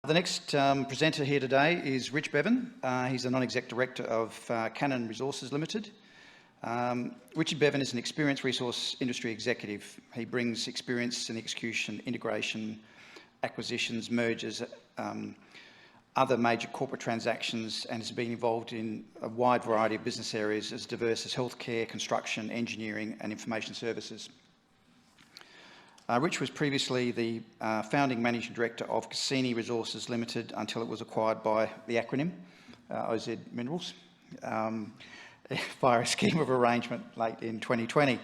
The next presenter here today is Rich Bevan. He's a non-exec director of Cannon Resources Limited. Richard Bevan is an experienced resource industry executive. He brings experience in execution, integration, acquisitions, mergers, other major corporate transactions, and has been involved in a wide variety of business areas as diverse as healthcare, construction, engineering and information services. Rich was previously the founding managing director of Cassini Resources Limited until it was acquired by the acronym OZ Minerals via a scheme of arrangement late in 2020.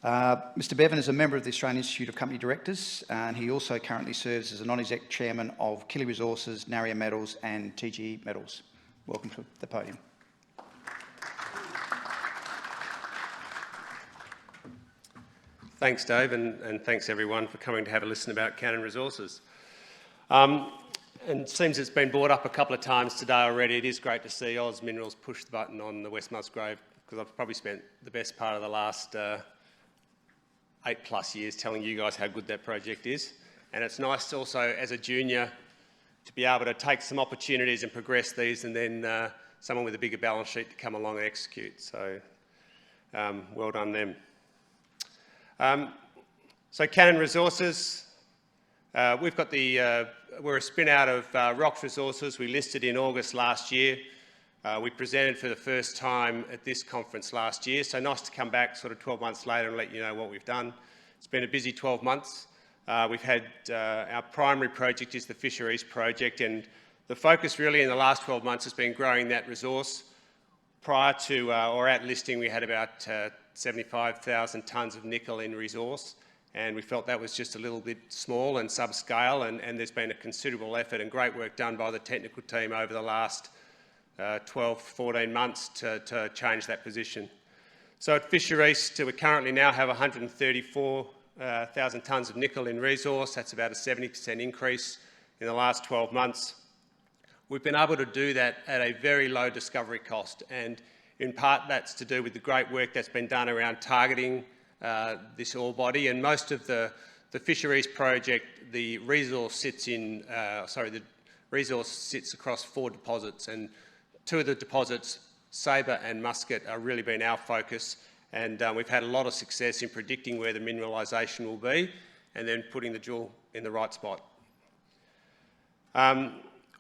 Mr Bevan is a member of the Australian Institute of Company Directors, and he also currently serves as a non-exec chairman of Killy Resources, Narria Metals and TGE Metals. Welcome to the podium. Thanks, Dave, and thanks everyone for coming to have a listen about Cannon Resources. And it seems it's been brought up a couple of times today already. It is great to see Oz Minerals push the button on the West Musgrave, because I've probably spent the best part of the last 8+ years telling you guys how good that project is. And it's nice also, as a junior, to be able to take some opportunities and progress these, and then someone with a bigger balance sheet to come along and execute. So well done them. So Cannon Resources, we've got we're a spin out of Rox Resources. We listed in August last year. We presented for the first time at this conference last year, so nice to come back sort of 12 months later and let you know what we've done. It's been a busy 12 months. We've had our primary project is the Fisher East project, and the focus really in the last 12 months has been growing that resource. Prior to or at listing, we had about 75,000 tonnes of nickel in resource, and we felt that was just a little bit small and subscale, and there's been a considerable effort and great work done by the technical team over the last 12, 14 months to change that position. So at Fisher East, we currently now have 134,000 tonnes of nickel in resource. That's about a 70% increase in the last 12 months. We've been able to do that at a very low discovery cost, and in part that's to do with the great work that's been done around targeting this ore body. And most of the Fisher East project, the resource sits across 4 deposits, and 2 of the deposits, Sabers and Musket, are really been our focus, and we've had a lot of success in predicting where the mineralisation will be and then putting the drill in the right spot.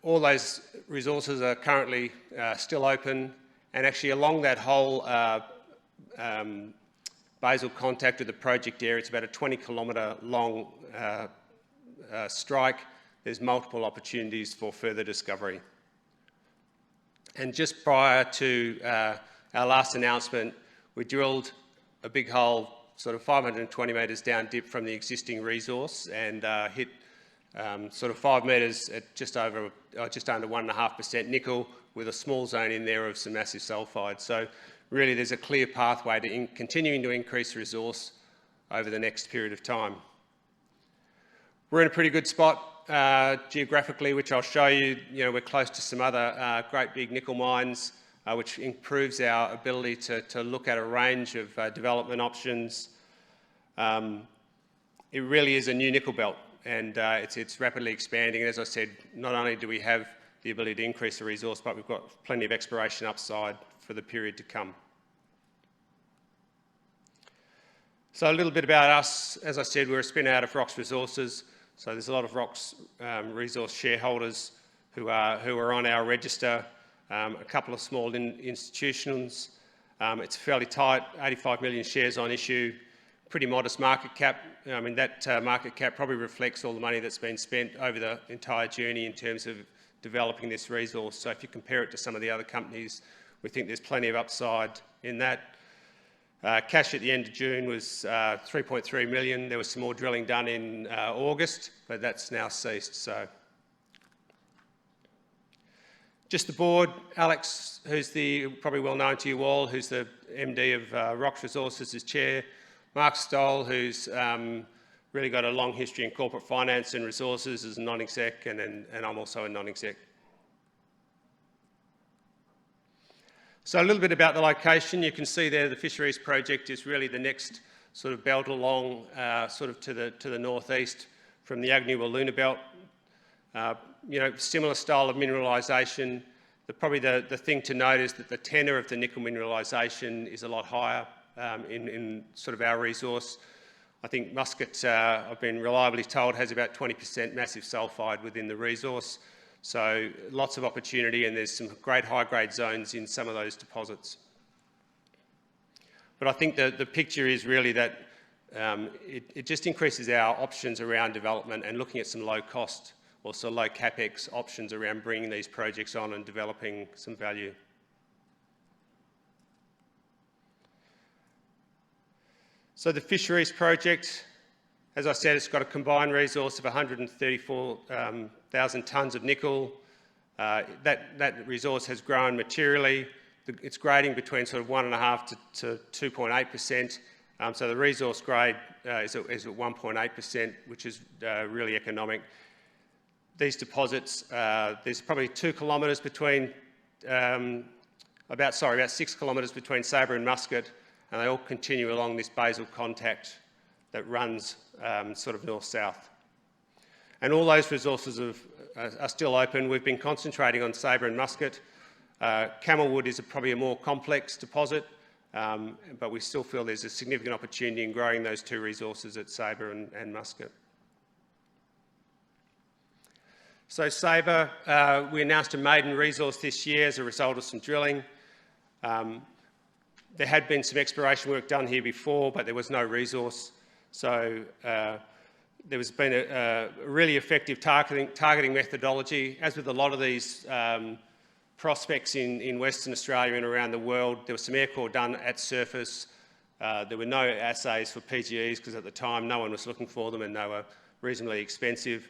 All those resources are currently still open, and actually along that whole basal contact of the project area, it's about a 20-kilometre long strike. There's multiple opportunities for further discovery. And just prior to our last announcement, we drilled a big hole sort of 520 metres down dip from the existing resource, and hit sort of 5 metres at just under 1.5% nickel, with a small zone in there of some massive sulphide. So really there's a clear pathway to continuing to increase resource over the next period of time. We're in a pretty good spot geographically, which I'll show you. You know, we're close to some other great big nickel mines, which improves our ability to look at a range of development options. It really is a new nickel belt, and it's rapidly expanding. And as I said, not only do we have the ability to increase the resource, but we've got plenty of exploration upside for the period to come. So a little bit about us. As I said, we're a spin out of Rox Resources, so there's a lot of Rox resource shareholders who are on our register, a couple of small institutions. It's fairly tight, 85 million shares on issue, pretty modest market cap. I mean, that market cap probably reflects all the money that's been spent over the entire journey in terms of developing this resource. So if you compare it to some of the other companies, we think there's plenty of upside in that. Cash at the end of June was 3.3 million. There was some more drilling done in August, but that's now ceased. So just the board: Alex, who's probably well known to you all, who's the MD of Rox Resources, is chair. Mark Stoll, who's really got a long history in corporate finance and resources, as a non-exec, and I'm also a non-exec. So a little bit about the location. You can see there the Fisher East project is really the next sort of belt along sort of to the northeast from the Agnew-Wiluna belt. Similar style of mineralisation. Probably the thing to note is that the tenor of the nickel mineralisation is a lot higher in sort of our resource. I think Musket, I've been reliably told, has about 20% massive sulphide within the resource. So lots of opportunity, and there's some great high-grade zones in some of those deposits. But I think the picture is really that it just increases our options around development and looking at some low-cost, also low capex options around bringing these projects on and developing some value. So the Fisheries project, as I said, it's got a combined resource of 134,000 tonnes of nickel. That resource has grown materially. It's grading between sort of 1.5 to 2.8%. So the resource grade is at 1.8%, which is really economic. These deposits, there's probably 2 kilometres between, about 6 kilometres between Saber and Musket, and they all continue along this basal contact that runs sort of north-south. And all those resources are still open. We've been concentrating on Saber and Musket. Camelwood is probably a more complex deposit, but we still feel there's a significant opportunity in growing those 2 resources at Saber and Musket. So Saber, we announced a maiden resource this year as a result of some drilling. There had been some exploration work done here before, but there was no resource. So there has been a really effective targeting methodology. As with a lot of these prospects in Western Australia and around the world, there was some air core done at surface. There were no assays for PGEs because at the time no one was looking for them and they were reasonably expensive.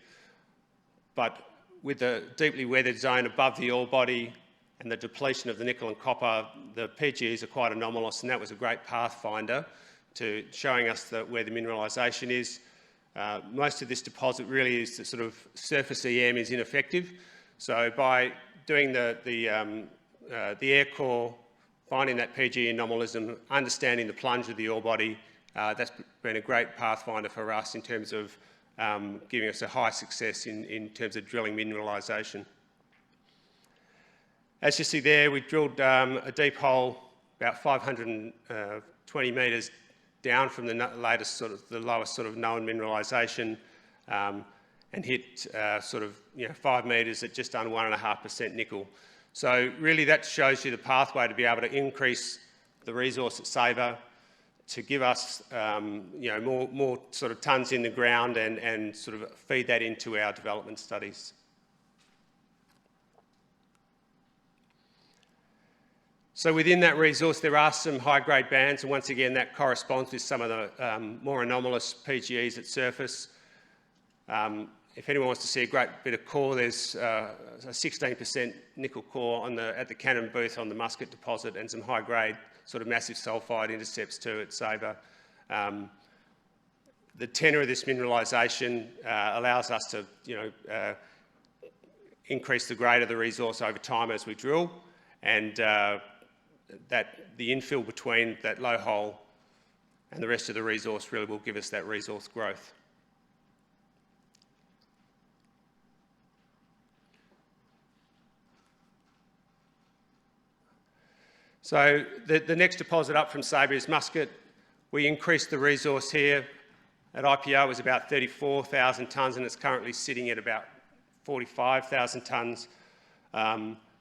But with the deeply weathered zone above the ore body and the depletion of the nickel and copper, the PGEs are quite anomalous, and that was a great pathfinder to showing us where the mineralisation is. Most of this deposit really is the sort of surface EM is ineffective. So by doing the air core, finding that PGE anomalism, understanding the plunge of the ore body, that's been a great pathfinder for us in terms of giving us a high success in terms of drilling mineralisation. As you see there, we drilled a deep hole about 520 metres down from the lowest sort of known mineralisation, and hit 5 metres at just under 1.5% nickel. So really that shows you the pathway to be able to increase the resource at Saber, to give us more sort of tonnes in the ground and sort of feed that into our development studies. So within that resource there are some high-grade bands, and once again that corresponds with some of the more anomalous PGEs at surface. If anyone wants to see a great bit of core, there's a 16% nickel core at the Cannon booth on the Musket deposit, and some high-grade sort of massive sulphide intercepts too at Saber. The tenor of this mineralisation allows us to increase the grade of the resource over time as we drill, and that the infill between that low hole and the rest of the resource really will give us that resource growth. So the next deposit up from Saber is Musket. We increased the resource here. At IPO it was about 34,000 tonnes, and it's currently sitting at about 45,000 tonnes.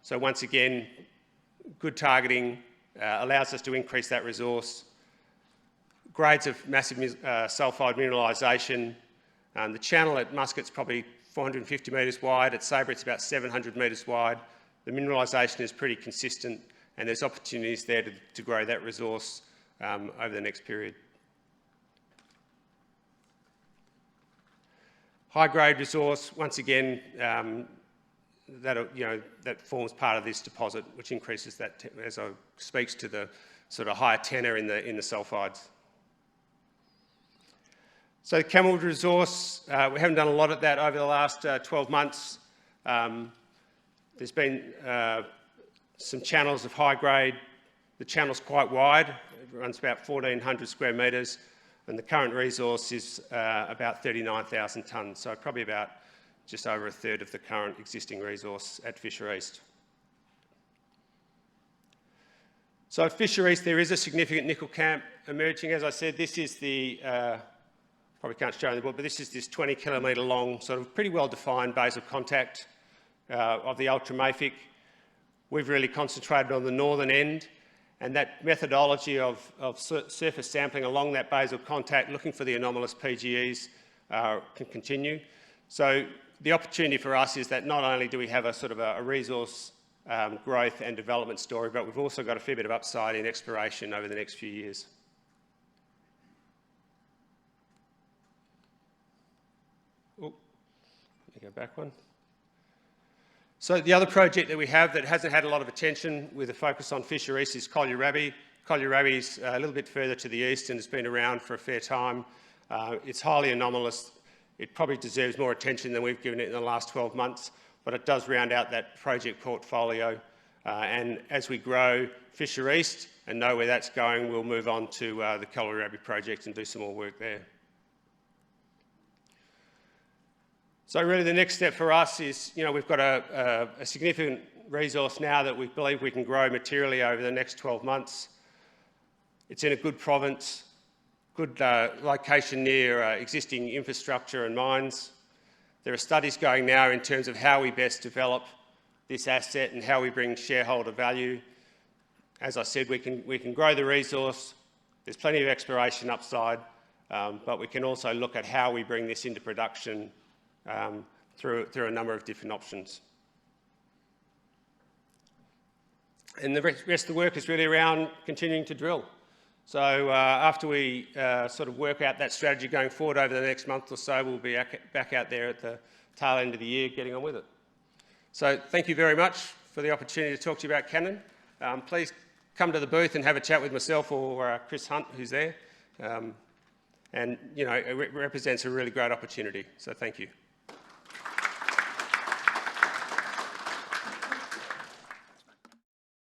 So once again, good targeting allows us to increase that resource. Grades of massive sulphide mineralisation. The channel at Musket's probably 450 metres wide. At Saber it's about 700 metres wide. The mineralisation is pretty consistent, and there's opportunities there to grow that resource over the next period. High-grade resource, once again, that forms part of this deposit, which increases that, speaks to the sort of higher tenor in the sulphides. So the Camelwood resource, we haven't done a lot of that over the last 12 months. There's been some channels of high grade. The channel's quite wide. It runs about 1,400 square metres, and the current resource is about 39,000 tonnes, so probably about just over a third of the current existing resource at Fisher East. So at Fisher East, there is a significant nickel camp emerging. As I said, this is the, probably can't show on the board, but this is this 20 kilometre long, sort of pretty well defined base of contact of the ultramafic. We've really concentrated on the northern end, and that methodology of surface sampling along that basal contact, looking for the anomalous PGEs, can continue. So the opportunity for us is that not only do we have a sort of a resource growth and development story, but we've also got a fair bit of upside in exploration over the next few years. Oh, let me go back one. So the other project that we have that hasn't had a lot of attention with a focus on Fisher East is Callus Rabbit. Callus Rabbit is a little bit further to the east and has been around for a fair time. It's highly anomalous. It probably deserves more attention than we've given it in the last 12 months, but it does round out that project portfolio. And as we grow Fisher East and know where that's going, we'll move on to the Callus Rabbit project and do some more work there. So really the next step for us is, we've got a significant resource now that we believe we can grow materially over the next 12 months. It's in a good province, good location near existing infrastructure and mines. There are studies going now in terms of how we best develop this asset and how we bring shareholder value. As I said, we can grow the resource. There's plenty of exploration upside, but we can also look at how we bring this into production through a number of different options. And the rest of the work is really around continuing to drill. So after we sort of work out that strategy going forward over the next month or so, we'll be back out there at the tail end of the year getting on with it. So thank you very much for the opportunity to talk to you about Cannon. Please come to the booth and have a chat with myself or Chris Hunt, who's there. And, it represents a really great opportunity. So thank you.